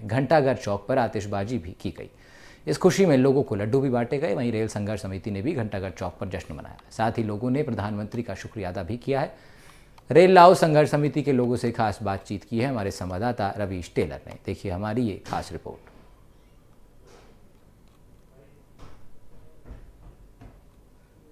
घंटाघर चौक पर आतिशबाजी भी की गई। इस खुशी में लोगों को लड्डू भी बांटे गए। वहीं रेल संघर्ष समिति ने भी घंटाघर चौक पर जश्न मनाया। साथ ही लोगों ने प्रधानमंत्री का शुक्रिया अदा भी किया है। रेल लाओ संघर्ष समिति के लोगों से खास बातचीत की है हमारे संवाददाता रवीश टेलर ने। देखिए हमारी ये खास रिपोर्ट।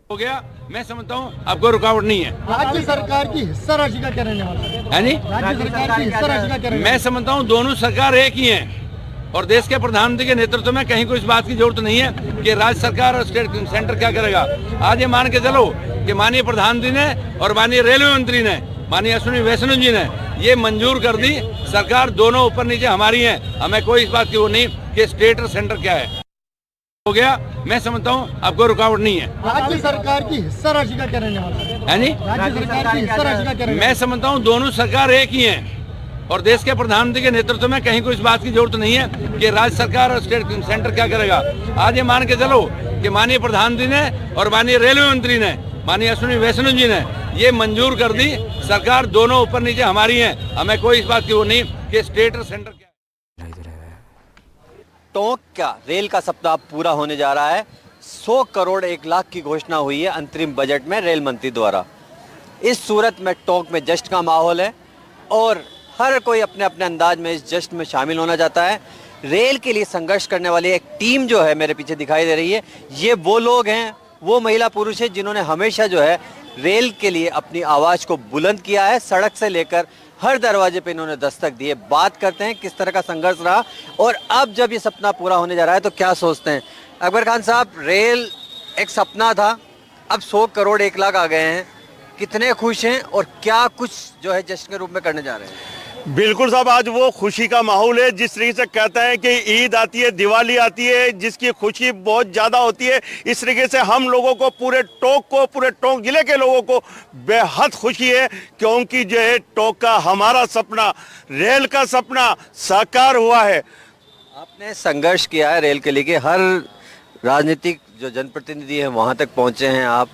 हो गया, मैं समझता हूँ अब कोई रुकावट नहीं है। राज्य सरकार की हिस्सा राशि का क्या रहने वाला है? जी, राज्य सरकार की हिस्सा राशि का क्या रहने वाला है? मैं समझता हूँ दोनों सरकार एक ही हैं और देश के प्रधानमंत्री के नेतृत्व में कहीं कोई इस बात की जरूरत नहीं है कि राज्य सरकार और स्टेट सेंटर क्या करेगा। आज ये मान के चलो कि माननीय प्रधानमंत्री ने और माननीय रेलवे मंत्री ने, माननीय अश्विनी वैष्णव जी ने ये मंजूर कर दी। सरकार दोनों ऊपर नीचे हमारी है, हमें कोई इस बात की वो नहीं कि स्टेट और सेंटर क्या है। हो गया, मैं समझता हूँ अब कोई रुकावट नहीं है। राज्य सरकार की हिस्सा राशि का क्या रहने वाला है? जी, राज्य सरकार की हिस्सा राशि का क्या रहने वाला है? मैं समझता हूँ दोनों सरकार एक ही हैं और देश के प्रधानमंत्री के नेतृत्व में कहीं कोई इस बात की जरूरत नहीं है कि राज्य सरकार और स्टेट सेंटर क्या करेगा। आज ये मान के चलो कि माननीय प्रधानमंत्री ने और माननीय रेलवे मंत्री ने, माननीय अश्विनी वैष्णव जी ने ये मंजूर कर दी। सरकार दोनों ऊपर नीचे हमारी है, हमें कोई इस बात की वो नहीं कि स्टेट और सेंटर क्या है। टोंक का रेल का सपना पूरा होने जा रहा है। 100 करोड़ 1 लाख की घोषणा हुई है अंतरिम बजट में रेल मंत्री द्वारा। इस सूरत में टोंक में जश्न का माहौल है और हर कोई अपने अपने अंदाज में इस जश्न में शामिल होना चाहता है। रेल के लिए संघर्ष करने वाली एक टीम जो है मेरे पीछे दिखाई दे रही है, ये वो लोग हैं, वो महिला पुरुष हैं जिन्होंने हमेशा जो है रेल के लिए अपनी आवाज़ को बुलंद किया है। सड़क से लेकर हर दरवाजे पे इन्होंने दस्तक दी है। बात करते हैं किस तरह का संघर्ष रहा और अब जब ये सपना पूरा होने जा रहा है तो क्या सोचते हैं। अकबर खान साहब, रेल एक सपना था, अब 100 करोड़ 1 लाख आ गए हैं, कितने खुश हैं और क्या कुछ जो है जश्न के रूप में करने जा रहे हैं? बिल्कुल साहब, आज वो खुशी का माहौल है। जिस तरीके से कहते हैं कि ईद आती है, दिवाली आती है, जिसकी खुशी बहुत ज़्यादा होती है, इस तरीके से हम लोगों को पूरे टोंक जिले के लोगों को बेहद खुशी है क्योंकि जो है टोंक का हमारा सपना, रेल का सपना साकार हुआ है। आपने संघर्ष किया है रेल के लिए कि हर राजनीतिक जो जनप्रतिनिधि है वहाँ तक पहुँचे हैं आप।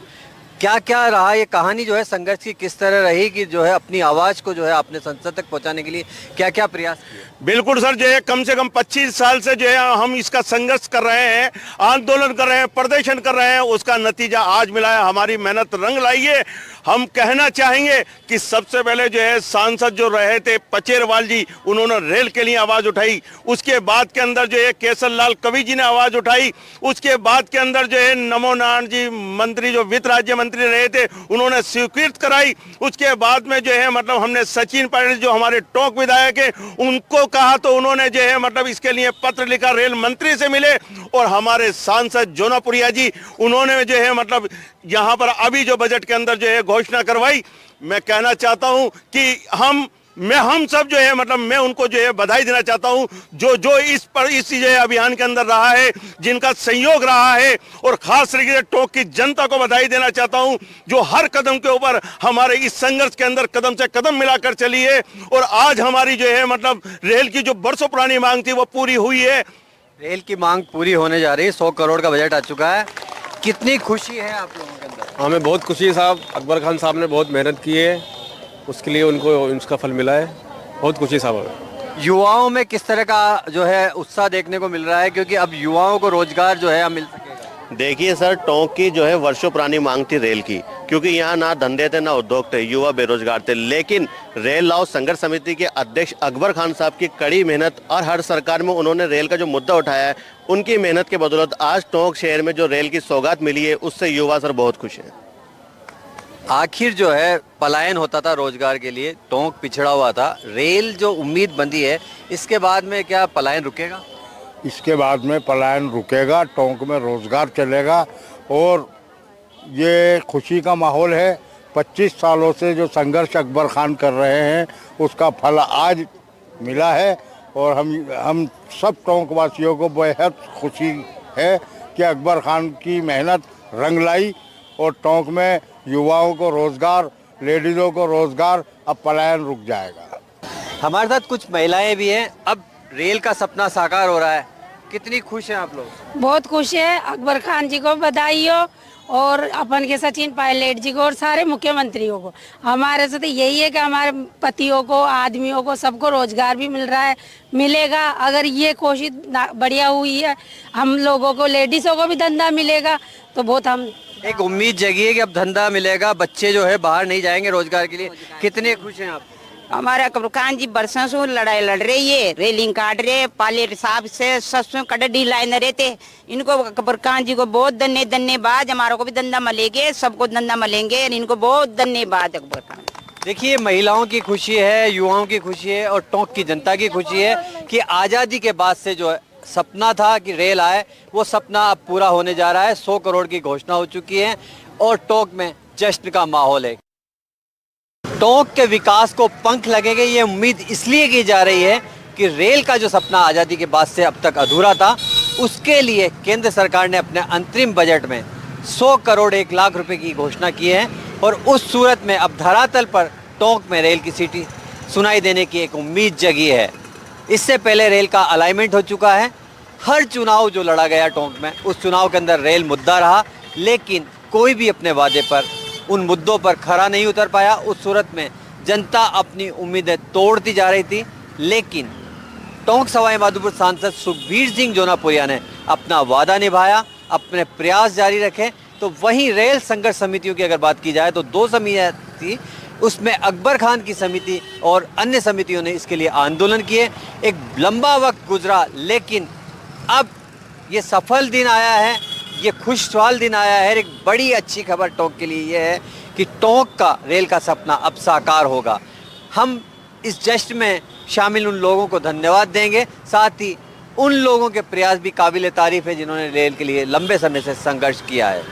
क्या क्या रहा ये कहानी जो है संघर्ष की, किस तरह रही कि जो है अपनी आवाज़ को जो है अपने संसद तक पहुंचाने के लिए क्या क्या प्रयास किए? बिल्कुल सर, जो है कम से कम 25 साल से जो है हम इसका संघर्ष कर रहे हैं, आंदोलन कर रहे हैं, प्रदर्शन कर रहे हैं, उसका नतीजा आज मिला है। हमारी मेहनत रंग लाई है। हम कहना चाहेंगे कि सबसे पहले जो है सांसद जो रहे थे पचेरवाल जी, उन्होंने रेल के लिए आवाज़ उठाई। उसके बाद के अंदर जो है केसर लाल कवि जी ने आवाज़ उठाई। उसके बाद के अंदर जो है नमो नारायण जी मंत्री जो वित्त राज्य मंत्री रहे थे, उन्होंने स्वीकृत कराई। उसके बाद में जो है मतलब हमने सचिन पायलट जो हमारे टोंक विधायक है उनको कहा तो उन्होंने जो है मतलब इसके लिए पत्र लिखा, रेल मंत्री से मिले और हमारे सांसद जोनापुरिया जी उन्होंने जो है मतलब यहाँ पर अभी जो बजट के अंदर जो है घोषणा करवाई। मैं कहना चाहता हूँ कि हम सब जो है मतलब मैं उनको जो है बधाई देना चाहता हूँ जो इस जो है अभियान के अंदर रहा है, जिनका सहयोग रहा है, और खास तरीके से टोंक की जनता को बधाई देना चाहता हूँ जो हर कदम के ऊपर हमारे इस संघर्ष के अंदर कदम से कदम मिलाकर चली है। और आज हमारी जो है मतलब रेल की जो बरसों पुरानी मांग थी वो पूरी हुई है। रेल की मांग पूरी होने जा रही है, 100 करोड़ का बजट आ चुका है। कितनी खुशी है आप लोगों के अंदर? हमें बहुत खुशी है साहब, अकबर खान साहब ने बहुत मेहनत की है, उसके लिए उनको इसका फल मिला है। बहुत खुशी साहब। युवाओं में किस तरह का जो है उत्साह देखने को मिल रहा है क्योंकि अब युवाओं को रोजगार जो है मिल सकेगा? देखिए सर, टोंक की जो है वर्षों पुरानी मांग थी रेल की, क्योंकि यहाँ ना धंधे थे ना उद्योग थे, युवा बेरोजगार थे। लेकिन रेल लाओ संघर्ष समिति के अध्यक्ष अकबर खान साहब की कड़ी मेहनत और हर सरकार में उन्होंने रेल का जो मुद्दा उठाया है, उनकी मेहनत के बदौलत आज टोंक शहर में जो रेल की सौगात मिली है उससे युवा सर बहुत खुश हैं। आखिर जो है पलायन होता था रोजगार के लिए, टोंक पिछड़ा हुआ था, रेल जो उम्मीद बंदी है, इसके बाद में क्या पलायन रुकेगा? इसके बाद में पलायन रुकेगा, टोंक में रोजगार चलेगा और ये खुशी का माहौल है। 25 सालों से जो संघर्ष अकबर खान कर रहे हैं उसका फल आज मिला है और हम सब टोंक वासियों को बेहद खुशी है कि अकबर खान की मेहनत रंग लाई और टोंक में युवाओं को रोजगार, लेडीज़ों को रोजगार, अब पलायन रुक जाएगा। हमारे साथ कुछ महिलाएं भी हैं। अब रेल का सपना साकार हो रहा है, कितनी खुश हैं आप लोग? बहुत खुश है। अकबर खान जी को बधाई हो और अपन के सचिन पायलट जी को और सारे मुख्यमंत्रियों को। हमारे से तो यही है कि हमारे पतियों को, आदमियों को, सबको रोजगार भी मिल रहा है, मिलेगा। अगर ये कोशिश बढ़िया हुई है, हम लोगों को, लेडीजों को भी धंधा मिलेगा तो बहुत हम एक उम्मीद जगी है कि अब धंधा मिलेगा, बच्चे जो है बाहर नहीं जाएंगे रोजगार के लिए। कितने खुश हैं आप? हमारा अकबर खान जी बरसों से लड़ाई लड़ रही है, रेलिंग काट रहे, पायलट साहब से सबसे कड़ी लाइन रहते। इनको अकबर खान जी को बहुत धन्यवाद। हमारे को भी धंधा मिलेंगे, सबको धंधा मिलेंगे, इनको बहुत धन्यवाद अकबर खान। देखिए, महिलाओं की खुशी है, युवाओं की खुशी है और टोंक की जनता की खुशी है कि आज़ादी के बाद से जो सपना था कि रेल आए, वो सपना अब पूरा होने जा रहा है। 100 करोड़ की घोषणा हो चुकी है और टोंक में जश्न का माहौल है। टोंक के विकास को पंख लगेंगे, ये उम्मीद इसलिए की जा रही है कि रेल का जो सपना आज़ादी के बाद से अब तक अधूरा था, उसके लिए केंद्र सरकार ने अपने अंतरिम बजट में 100 करोड़ 1 लाख रुपए की घोषणा की है और उस सूरत में अब धरातल पर टोंक में रेल की सीटी सुनाई देने की एक उम्मीद जगी है। इससे पहले रेल का अलाइनमेंट हो चुका है। हर चुनाव जो लड़ा गया टोंक में, उस चुनाव के अंदर रेल मुद्दा रहा, लेकिन कोई भी अपने वादे पर, उन मुद्दों पर खरा नहीं उतर पाया। उस सूरत में जनता अपनी उम्मीदें तोड़ती जा रही थी, लेकिन टोंक सवाई माधोपुर सांसद सुखबीर सिंह जोनापुरिया ने अपना वादा निभाया, अपने प्रयास जारी रखे। तो वहीं रेल संघर्ष समितियों की अगर बात की जाए तो 2 समितियाँ थी, उसमें अकबर खान की समिति और अन्य समितियों ने इसके लिए आंदोलन किए। एक लंबा वक्त गुजरा, लेकिन अब ये सफल दिन आया है, ये खुशहाल दिन आया है। एक बड़ी अच्छी खबर टोंक के लिए ये है कि टोंक का रेल का सपना अब साकार होगा। हम इस जश्न में शामिल उन लोगों को धन्यवाद देंगे, साथ ही उन लोगों के प्रयास भी काबिल तारीफ है जिन्होंने रेल के लिए लंबे समय से संघर्ष किया है।